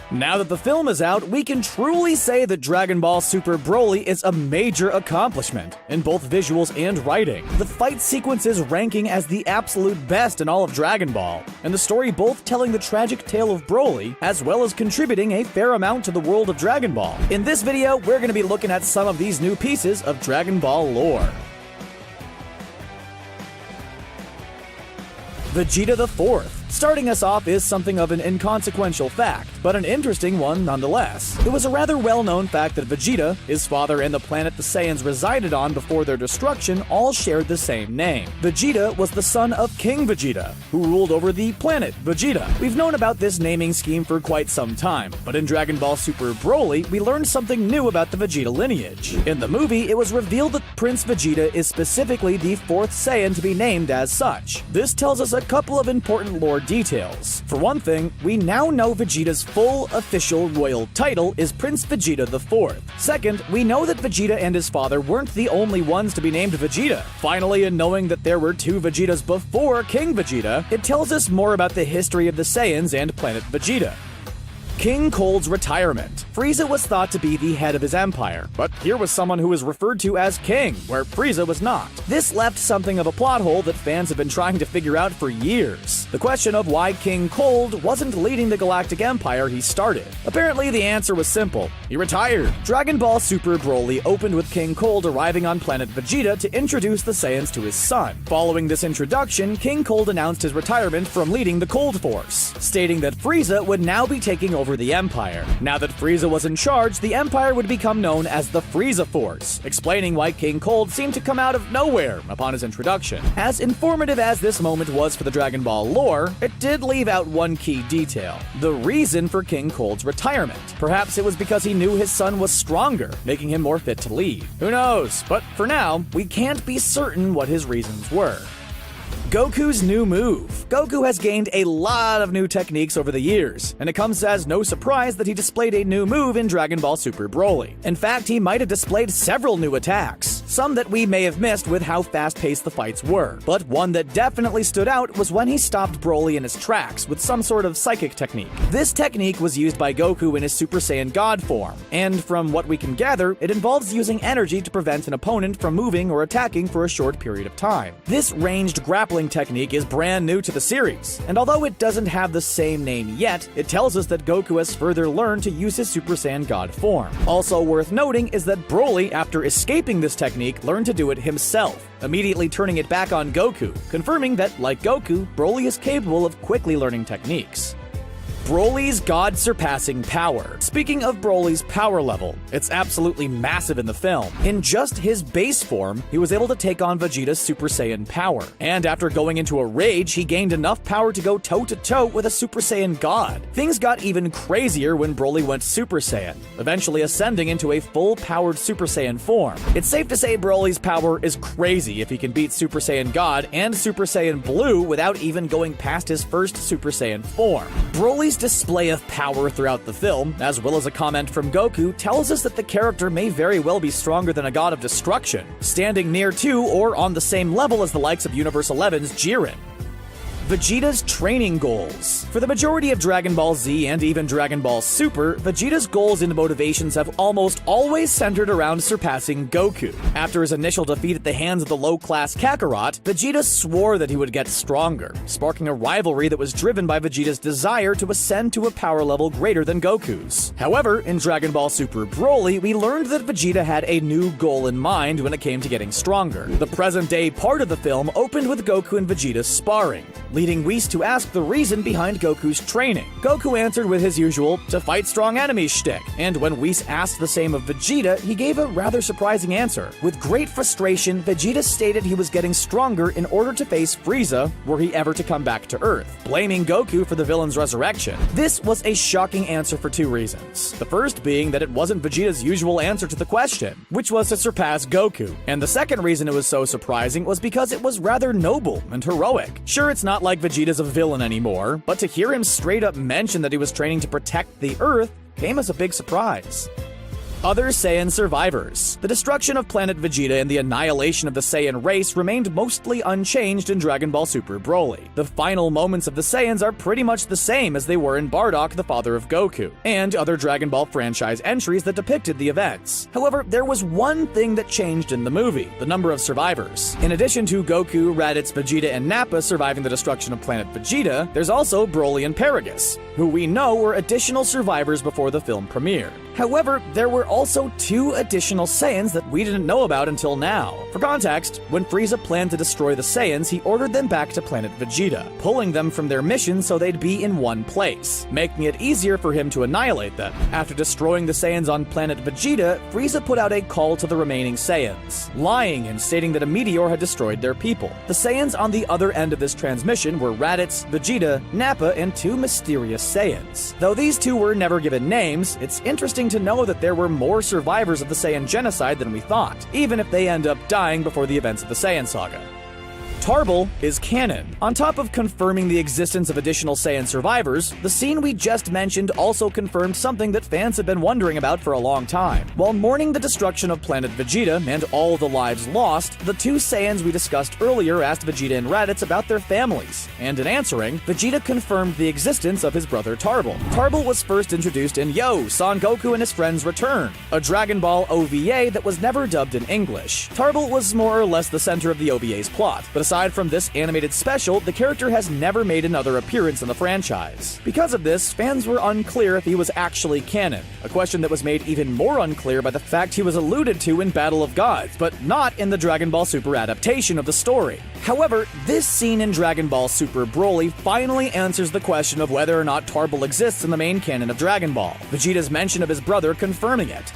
Now that the film is out, we can truly say that Dragon Ball Super Broly is a major accomplishment in both visuals and writing. The fight sequences ranking as the absolute best in all of Dragon Ball, and the story both telling the tragic tale of Broly, as well as contributing a fair amount to the world of Dragon Ball. In this video, we're going to be looking at some of these new pieces of Dragon Ball lore. Vegeta the Fourth. Starting us off is something of an inconsequential fact, but an interesting one nonetheless. It was a rather well-known fact that Vegeta, his father, and the planet the Saiyans resided on before their destruction all shared the same name. Vegeta was the son of King Vegeta, who ruled over the planet Vegeta. We've known about this naming scheme for quite some time, but in Dragon Ball Super Broly, we learned something new about the Vegeta lineage. In the movie, it was revealed that Prince Vegeta is specifically the fourth Saiyan to be named as such. This tells us a couple of important lore details. For one thing, we now know Vegeta's full official royal title is Prince Vegeta IV. Second, we know that Vegeta and his father weren't the only ones to be named Vegeta. Finally, in knowing that there were two Vegetas before King Vegeta, it tells us more about the history of the Saiyans and planet Vegeta. King Cold's retirement. Frieza was thought to be the head of his empire, but here was someone who was referred to as King, where Frieza was not. This left something of a plot hole that fans have been trying to figure out for years. The question of why King Cold wasn't leading the Galactic Empire he started. Apparently, the answer was simple. He retired. Dragon Ball Super Broly opened with King Cold arriving on planet Vegeta to introduce the Saiyans to his son. Following this introduction, King Cold announced his retirement from leading the Cold Force, stating that Frieza would now be taking over the Empire. Now that Frieza was in charge, the Empire would become known as the Frieza Force, explaining why King Cold seemed to come out of nowhere upon his introduction. As informative as this moment was for the Dragon Ball lore, it did leave out one key detail: the reason for King Cold's retirement. Perhaps it was because he knew his son was stronger, making him more fit to lead. Who knows? But for now, we can't be certain what his reasons were. Goku's new move. Goku has gained a lot of new techniques over the years, and it comes as no surprise that he displayed a new move in Dragon Ball Super Broly. In fact, he might have displayed several new attacks, some that we may have missed with how fast-paced the fights were. But one that definitely stood out was when he stopped Broly in his tracks with some sort of psychic technique. This technique was used by Goku in his Super Saiyan God form, and from what we can gather, it involves using energy to prevent an opponent from moving or attacking for a short period of time. This ranged grappling technique is brand new to the series, and although it doesn't have the same name yet, it tells us that Goku has further learned to use his Super Saiyan God form. Also worth noting is that Broly, after escaping this technique, learned to do it himself, immediately turning it back on Goku, confirming that, like Goku, Broly is capable of quickly learning techniques. Broly's God-surpassing power. Speaking of Broly's power level, it's absolutely massive in the film. In just his base form, he was able to take on Vegeta's Super Saiyan power. And after going into a rage, he gained enough power to go toe-to-toe with a Super Saiyan God. Things got even crazier when Broly went Super Saiyan, eventually ascending into a full-powered Super Saiyan form. It's safe to say Broly's power is crazy if he can beat Super Saiyan God and Super Saiyan Blue without even going past his first Super Saiyan form. Broly's display of power throughout the film, as well as a comment from Goku, tells us that the character may very well be stronger than a god of destruction, standing near to or on the same level as the likes of Universe 11's Jiren. Vegeta's training goals. For the majority of Dragon Ball Z and even Dragon Ball Super, Vegeta's goals and motivations have almost always centered around surpassing Goku. After his initial defeat at the hands of the low-class Kakarot, Vegeta swore that he would get stronger, sparking a rivalry that was driven by Vegeta's desire to ascend to a power level greater than Goku's. However, in Dragon Ball Super Broly, we learned that Vegeta had a new goal in mind when it came to getting stronger. The present-day part of the film opened with Goku and Vegeta sparring, leading Whis to ask the reason behind Goku's training. Goku answered with his usual, to fight strong enemies shtick, and when Whis asked the same of Vegeta, he gave a rather surprising answer. With great frustration, Vegeta stated he was getting stronger in order to face Frieza were he ever to come back to Earth, blaming Goku for the villain's resurrection. This was a shocking answer for two reasons. The first being that it wasn't Vegeta's usual answer to the question, which was to surpass Goku, and the second reason it was so surprising was because it was rather noble and heroic. Sure, it's not like Vegeta's a villain anymore, but to hear him straight up mention that he was training to protect the Earth came as a big surprise. Other Saiyan survivors. The destruction of planet Vegeta and the annihilation of the Saiyan race remained mostly unchanged in Dragon Ball Super Broly. The final moments of the Saiyans are pretty much the same as they were in Bardock, the father of Goku, and other Dragon Ball franchise entries that depicted the events. However, there was one thing that changed in the movie: the number of survivors. In addition to Goku, Raditz, Vegeta, and Nappa surviving the destruction of planet Vegeta, there's also Broly and Paragus, who we know were additional survivors before the film premiered. However, there were also 2 additional Saiyans that we didn't know about until now. For context, when Frieza planned to destroy the Saiyans, he ordered them back to planet Vegeta, pulling them from their mission so they'd be in one place, making it easier for him to annihilate them. After destroying the Saiyans on planet Vegeta, Frieza put out a call to the remaining Saiyans, lying and stating that a meteor had destroyed their people. The Saiyans on the other end of this transmission were Raditz, Vegeta, Nappa, and 2 mysterious Saiyans. Though these 2 were never given names, it's interesting to know that there were more survivors of the Saiyan genocide than we thought, even if they end up dying before the events of the Saiyan saga. Tarble is canon. On top of confirming the existence of additional Saiyan survivors, the scene we just mentioned also confirmed something that fans have been wondering about for a long time. While mourning the destruction of planet Vegeta and all the lives lost, the 2 Saiyans we discussed earlier asked Vegeta and Raditz about their families, and in answering, Vegeta confirmed the existence of his brother Tarble. Tarble was first introduced in Yo! Son Goku and His Friends Return, a Dragon Ball OVA that was never dubbed in English. Tarble was more or less the center of the OVA's plot, but aside from this animated special, the character has never made another appearance in the franchise. Because of this, fans were unclear if he was actually canon, a question that was made even more unclear by the fact he was alluded to in Battle of Gods, but not in the Dragon Ball Super adaptation of the story. However, this scene in Dragon Ball Super Broly finally answers the question of whether or not Tarble exists in the main canon of Dragon Ball, Vegeta's mention of his brother confirming it.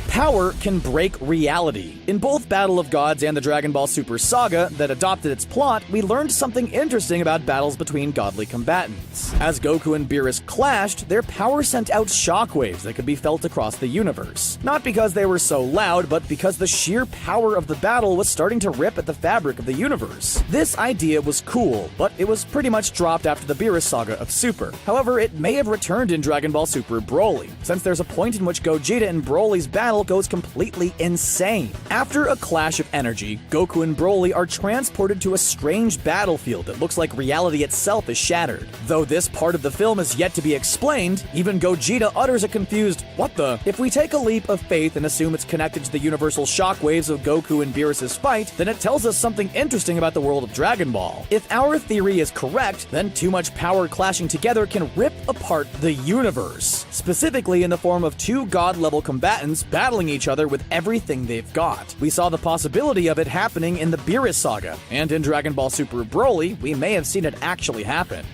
Power can break reality. In both Battle of Gods and the Dragon Ball Super saga that adopted its plot, we learned something interesting about battles between godly combatants. As Goku and Beerus clashed, their power sent out shockwaves that could be felt across the universe. Not because they were so loud, but because the sheer power of the battle was starting to rip at the fabric of the universe. This idea was cool, but it was pretty much dropped after the Beerus saga of Super. However, it may have returned in Dragon Ball Super Broly, since there's a point in which Gogeta and Broly's battle goes completely insane. After a clash of energy, Goku and Broly are transported to a strange battlefield that looks like reality itself is shattered. Though this part of the film is yet to be explained, even Gogeta utters a confused, "What the?" If we take a leap of faith and assume it's connected to the universal shockwaves of Goku and Beerus' fight, then it tells us something interesting about the world of Dragon Ball. If our theory is correct, then too much power clashing together can rip apart the universe, specifically in the form of 2 god-level combatants battling each other with everything they've got. We saw the possibility of it happening in the Beerus saga, and in Dragon Ball Super Broly, we may have seen it actually happen.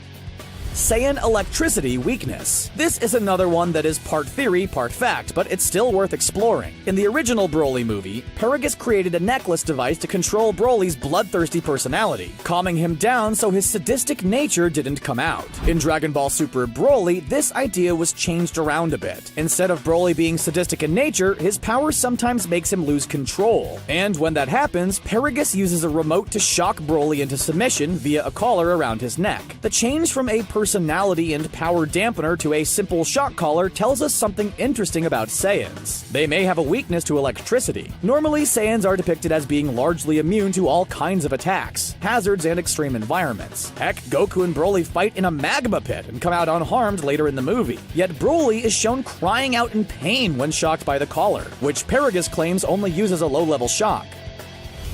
Saiyan electricity weakness. This is another one that is part theory, part fact, but it's still worth exploring. In the original Broly movie, Paragus created a necklace device to control Broly's bloodthirsty personality, calming him down so his sadistic nature didn't come out. In Dragon Ball Super Broly, this idea was changed around a bit. Instead of Broly being sadistic in nature, his power sometimes makes him lose control. And when that happens, Paragus uses a remote to shock Broly into submission via a collar around his neck. The change from a personality and power dampener to a simple shock collar tells us something interesting about Saiyans. They may have a weakness to electricity. Normally, Saiyans are depicted as being largely immune to all kinds of attacks, hazards, and extreme environments. Heck, Goku and Broly fight in a magma pit and come out unharmed later in the movie. Yet Broly is shown crying out in pain when shocked by the collar, which Paragus claims only uses a low-level shock.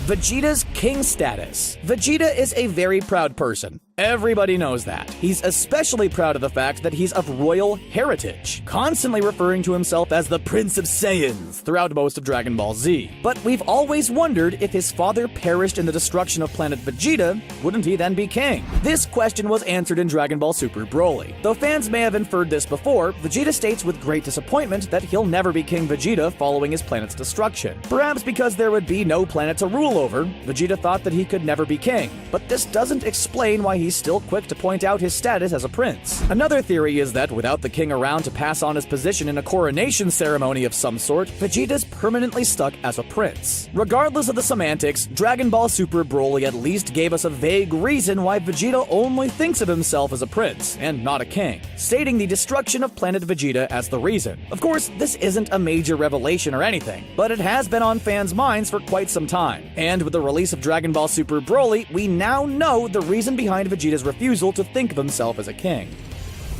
Vegeta's king status. Vegeta is a very proud person. Everybody knows that. He's especially proud of the fact that he's of royal heritage, constantly referring to himself as the Prince of Saiyans throughout most of Dragon Ball Z. But we've always wondered if his father perished in the destruction of planet Vegeta, wouldn't he then be king? This question was answered in Dragon Ball Super Broly. Though fans may have inferred this before, Vegeta states with great disappointment that he'll never be King Vegeta following his planet's destruction. Perhaps because there would be no planet to rule over, Vegeta thought that he could never be king. But this doesn't explain why he's he's still quick to point out his status as a prince. Another theory is that without the king around to pass on his position in a coronation ceremony of some sort, Vegeta's permanently stuck as a prince. Regardless of the semantics, Dragon Ball Super Broly at least gave us a vague reason why Vegeta only thinks of himself as a prince and not a king, stating the destruction of planet Vegeta as the reason. Of course, this isn't a major revelation or anything, but it has been on fans' minds for quite some time. And with the release of Dragon Ball Super Broly, we now know the reason behind Vegeta's refusal to think of himself as a king.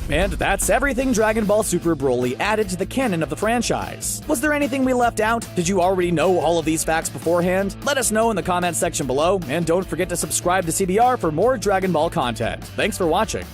And that's everything Dragon Ball Super Broly added to the canon of the franchise. Was there anything we left out? Did you already know all of these facts beforehand? Let us know in the comments section below, and don't forget to subscribe to CBR for more Dragon Ball content. Thanks for watching.